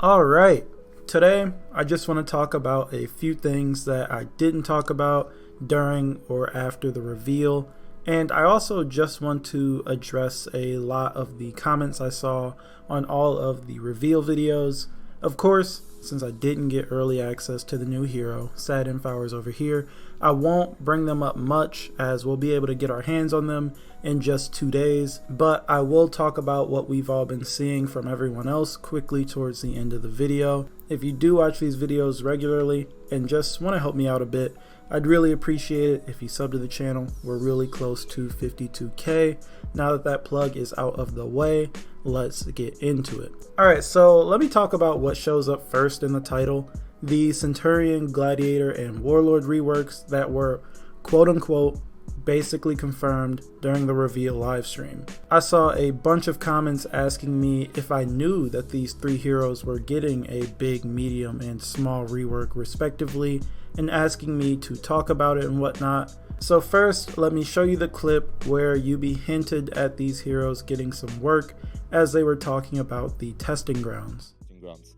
Alright, today I just want to talk about a few things that I didn't talk about during or after the reveal, and I also just want to address a lot of the comments I saw on all of the reveal videos. Of course, since I didn't get early access to the new hero, Sad Infowers over here, I won't bring them up much as we'll be able to get our hands on them in just 2 days, but I will talk about what we've all been seeing from everyone else quickly towards the end of the video. If you do watch these videos regularly and just want to help me out a bit, I'd really appreciate it if you sub to the channel. We're really close to 52k. Now that that plug is out of the way, let's get into it. Alright, so let me talk about what shows up first in the title. The Centurion, Gladiator, and Warlord reworks that were quote-unquote basically confirmed during the reveal livestream. I saw a bunch of comments asking me if I knew that these three heroes were getting a big, medium, and small rework respectively, and asking me to talk about it and whatnot. So first, let me show you the clip where Yubi hinted at these heroes getting some work as they were talking about the testing grounds.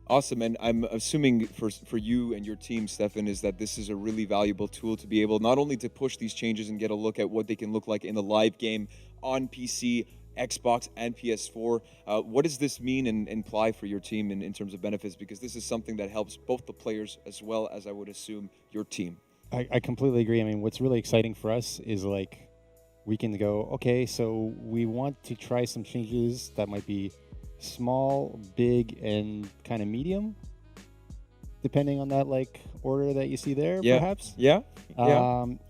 Awesome, and I'm assuming for you and your team, Stefan, is that this is a really valuable tool to be able not only to push these changes and get a look at what they can look like in the live game on PC, Xbox, and PS4. What does this mean and imply for your team in terms of benefits? Because this is something that helps both the players as well as, I would assume, your team. I completely agree. I mean, what's really exciting for us is like we can go, okay, so we want to try some changes that might be small, big, and kind of medium, depending on that like order that you see there, perhaps. Yeah.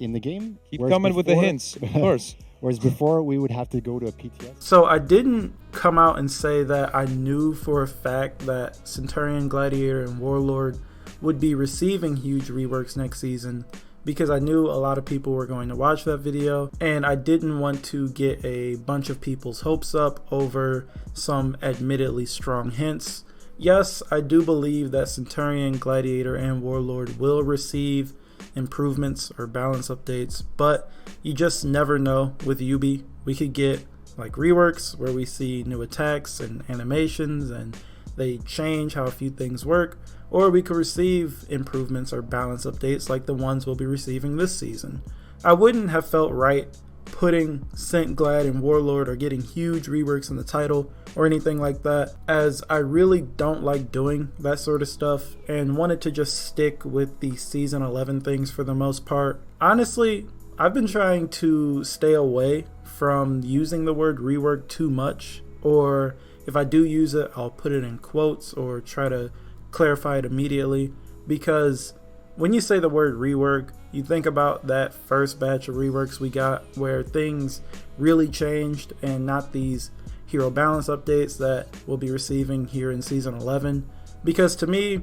In the game. Keep coming with the hints, of course. Whereas before, we would have to go to a PTS. So I didn't come out and say that I knew for a fact that Centurion, Gladiator, and Warlord would be receiving huge reworks next season, because I knew a lot of people were going to watch that video, and I didn't want to get a bunch of people's hopes up over some admittedly strong hints. Yes, I do believe that Centurion, Gladiator, and Warlord will receive improvements or balance updates, but you just never know with Yubi. We could get like reworks where we see new attacks and animations and they change how a few things work, or we could receive improvements or balance updates like the ones we'll be receiving this season. I wouldn't have felt right putting Cent, Glad, and Warlord or getting huge reworks in the title or anything like that, as I really don't like doing that sort of stuff and wanted to just stick with the season 11 things for the most part. Honestly, I've been trying to stay away from using the word rework too much, or if I do use it, I'll put it in quotes or try to clarify it immediately, because when you say the word rework, you think about that first batch of reworks we got where things really changed and not these hero balance updates that we'll be receiving here in season 11. Because to me,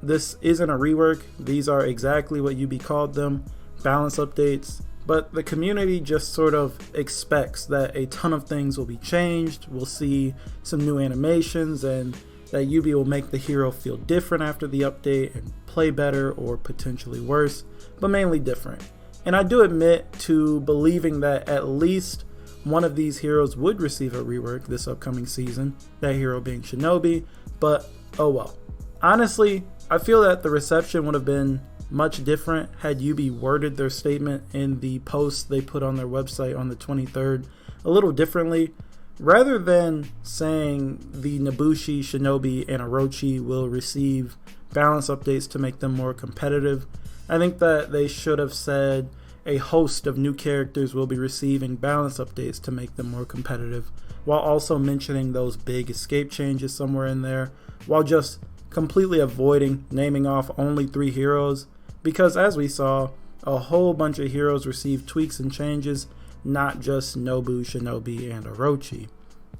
this isn't a rework. These are exactly what UB called them, balance updates. But the community just sort of expects that a ton of things will be changed. We'll see some new animations and that UB will make the hero feel different after the update and play better or potentially worse, but mainly different. And I do admit to believing that at least one of these heroes would receive a rework this upcoming season, that hero being Shinobi, but oh well. Honestly, I feel that the reception would have been much different had UB worded their statement in the post they put on their website on the 23rd a little differently. Rather than saying the Nobushi, Shinobi, and Orochi will receive balance updates to make them more competitive, I think that they should have said a host of new characters will be receiving balance updates to make them more competitive, while also mentioning those big escape changes somewhere in there, while just completely avoiding naming off only 3 heroes, because as we saw, a whole bunch of heroes received tweaks and changes, not just Nobu, Shinobi, and Orochi.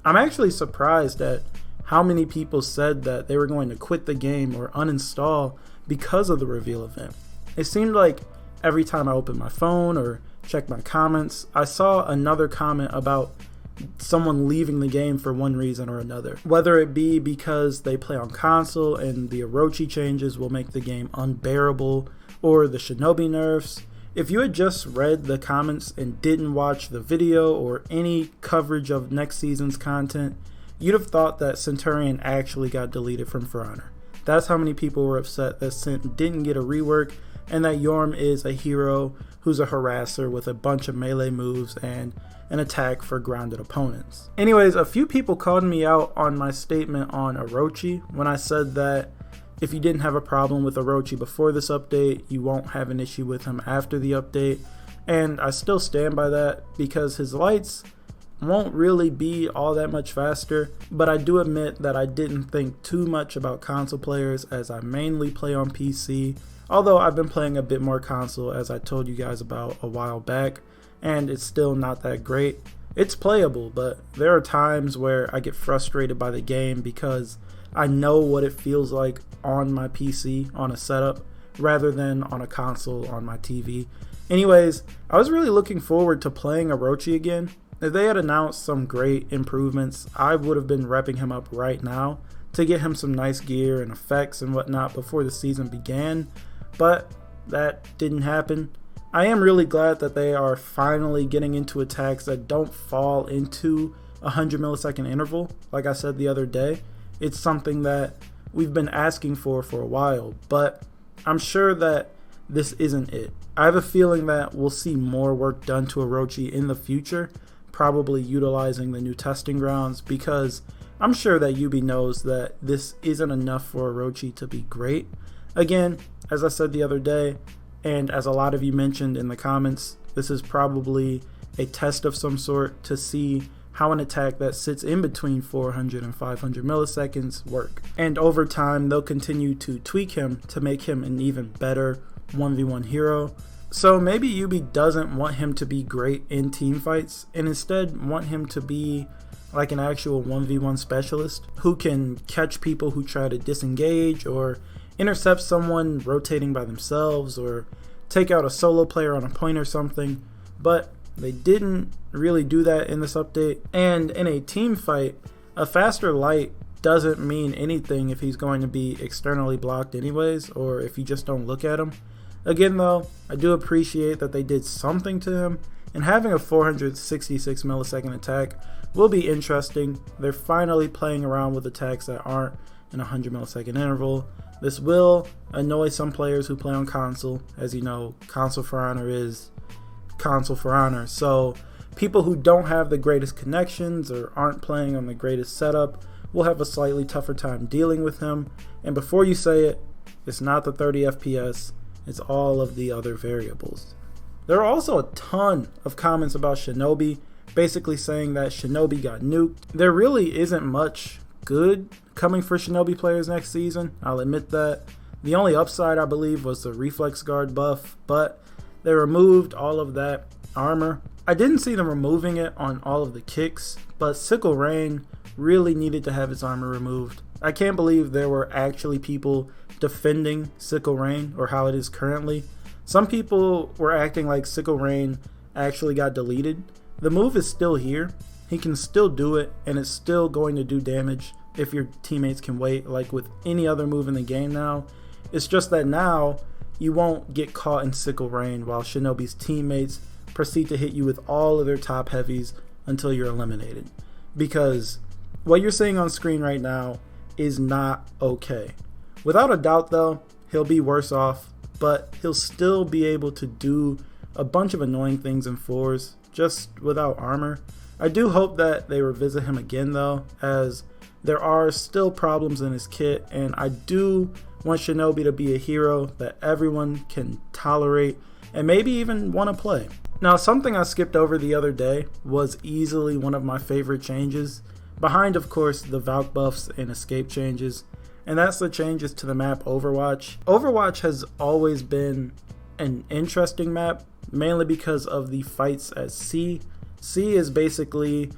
I'm actually surprised at how many people said that they were going to quit the game or uninstall because of the reveal event. It seemed like every time I opened my phone or checked my comments, I saw another comment about someone leaving the game for one reason or another. Whether it be because they play on console and the Orochi changes will make the game unbearable, or the Shinobi nerfs. If you had just read the comments and didn't watch the video or any coverage of next season's content, you'd have thought that Centurion actually got deleted from For Honor. That's how many people were upset that Sint didn't get a rework and that Yorm is a hero who's a harasser with a bunch of melee moves and an attack for grounded opponents. Anyways, a few people called me out on my statement on Orochi when I said that if you didn't have a problem with Orochi before this update, you won't have an issue with him after the update. And I still stand by that because his lights won't really be all that much faster, but I do admit that I didn't think too much about console players as I mainly play on PC, although I've been playing a bit more console as I told you guys about a while back, and it's still not that great. It's playable, but there are times where I get frustrated by the game because I know what it feels like on my PC on a setup rather than on a console on my TV. Anyways, I was really looking forward to playing Orochi again. If they had announced some great improvements, I would have been repping him up right now to get him some nice gear and effects and whatnot before the season began, but that didn't happen. I am really glad that they are finally getting into attacks that don't fall into a 100 millisecond interval. Like I said the other day, it's something that we've been asking for a while, but I'm sure that this isn't it. I have a feeling that we'll see more work done to Orochi in the future, probably utilizing the new testing grounds, because I'm sure that Yubi knows that this isn't enough for Orochi to be great. Again, as I said the other day, and as a lot of you mentioned in the comments, this is probably a test of some sort to see how an attack that sits in between 400 and 500 milliseconds work. And over time, they'll continue to tweak him to make him an even better 1v1 hero. So maybe Yubi doesn't want him to be great in team fights and instead want him to be like an actual 1v1 specialist who can catch people who try to disengage or intercept someone rotating by themselves or take out a solo player on a point or something. But they didn't really do that in this update. And in a team fight, a faster light doesn't mean anything if he's going to be externally blocked anyways, or if you just don't look at him. Again though, I do appreciate that they did something to him, and having a 466 millisecond attack will be interesting. They're finally playing around with attacks that aren't in a 100 millisecond interval. This will annoy some players who play on console. As you know, console for honor is console for honor. So people who don't have the greatest connections or aren't playing on the greatest setup will have a slightly tougher time dealing with him. And before you say it, it's not the 30 FPS, it's all of the other variables. There are also a ton of comments about Shinobi, basically saying that Shinobi got nuked. There really isn't much good coming for Shinobi players next season, I'll admit that. The only upside I believe was the reflex guard buff, but they removed all of that armor. I didn't see them removing it on all of the kicks, but Sickle Rain really needed to have its armor removed. I can't believe there were actually people defending Sickle Rain or how it is currently. Some people were acting like Sickle Rain actually got deleted. The move is still here. He can still do it, and it's still going to do damage if your teammates can wait, like with any other move in the game now. It's just that now you won't get caught in Sickle Rain while Shinobi's teammates proceed to hit you with all of their top heavies until you're eliminated. Because what you're seeing on screen right now is not okay. Without a doubt though, he'll be worse off, but he'll still be able to do a bunch of annoying things in fours just without armor. I do hope that they revisit him again though, as there are still problems in his kit, and I do want Shinobi to be a hero that everyone can tolerate and maybe even want to play. Now, something I skipped over the other day was easily one of my favorite changes, behind of course the Valk buffs and escape changes, and that's the changes to the map Overwatch. Overwatch has always been an interesting map, mainly because of the fights at sea. Sea is basically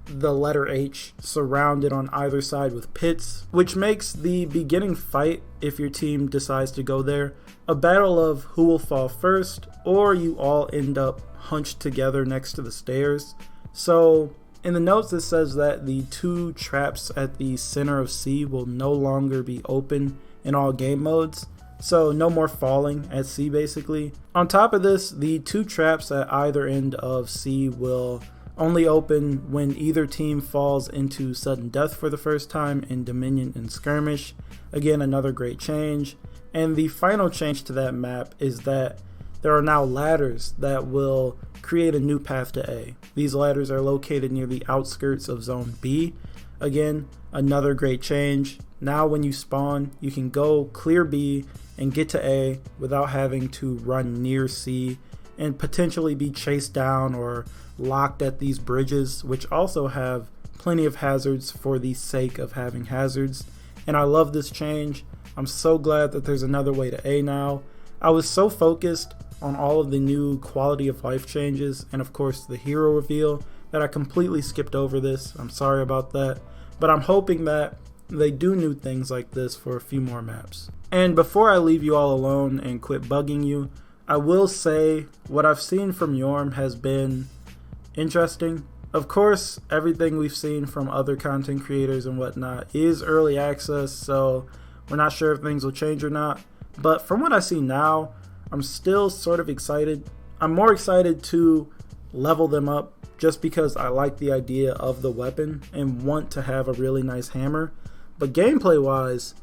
the letter H surrounded on either side with pits, which makes the beginning fight, if your team decides to go there, a battle of who will fall first, or you all end up hunched together next to the stairs. So in the notes it says that the 2 traps at the center of C will no longer be open in all game modes, so no more falling at C basically. On top of this, the 2 traps at either end of C will only open when either team falls into sudden death for the first time in Dominion and Skirmish. Again, another great change. And the final change to that map is that there are now ladders that will create a new path to A. These ladders are located near the outskirts of Zone B. Again, another great change. Now when you spawn, you can go clear B and get to A without having to run near C and potentially be chased down or locked at these bridges, which also have plenty of hazards for the sake of having hazards. And I love this change. I'm so glad that there's another way to A now. I was so focused on all of the new quality of life changes and of course the hero reveal that I completely skipped over this. I'm sorry about that, but I'm hoping that they do new things like this for a few more maps. And before I leave you all alone and quit bugging you, I will say what I've seen from Yorm has been interesting. Of course, everything we've seen from other content creators and whatnot is early access, so we're not sure if things will change or not. But from what I see now, I'm still sort of excited. I'm more excited to level them up just because I like the idea of the weapon and want to have a really nice hammer. But gameplay wise,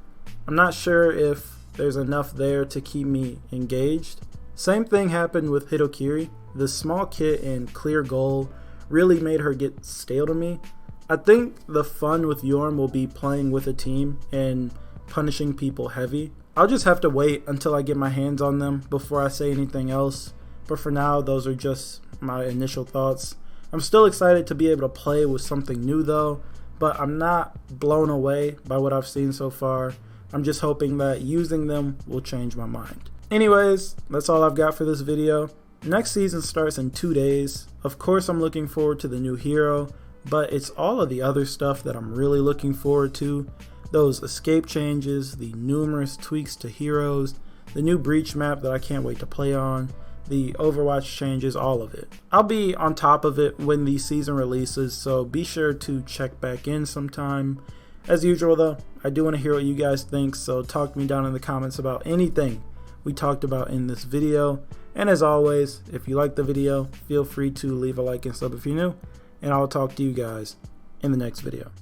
I'm not sure if there's enough there to keep me engaged. Same thing happened with Hitokiri. The small kit and clear goal really made her get stale to me. I think the fun with Yorm will be playing with a team and punishing people heavy. I'll just have to wait until I get my hands on them before I say anything else. But for now, those are just my initial thoughts. I'm still excited to be able to play with something new though, but I'm not blown away by what I've seen so far. I'm just hoping that using them will change my mind. Anyways, that's all I've got for this video. Next season starts in 2 days. Of course, I'm looking forward to the new hero, but it's all of the other stuff that I'm really looking forward to. Those escape changes, the numerous tweaks to heroes, the new breach map that I can't wait to play on, the Overwatch changes, all of it. I'll be on top of it when the season releases, so be sure to check back in sometime. As usual though, I do want to hear what you guys think, so talk to me down in the comments about anything we talked about in this video. And as always, if you like the video, feel free to leave a like and sub if you're new, and I'll talk to you guys in the next video.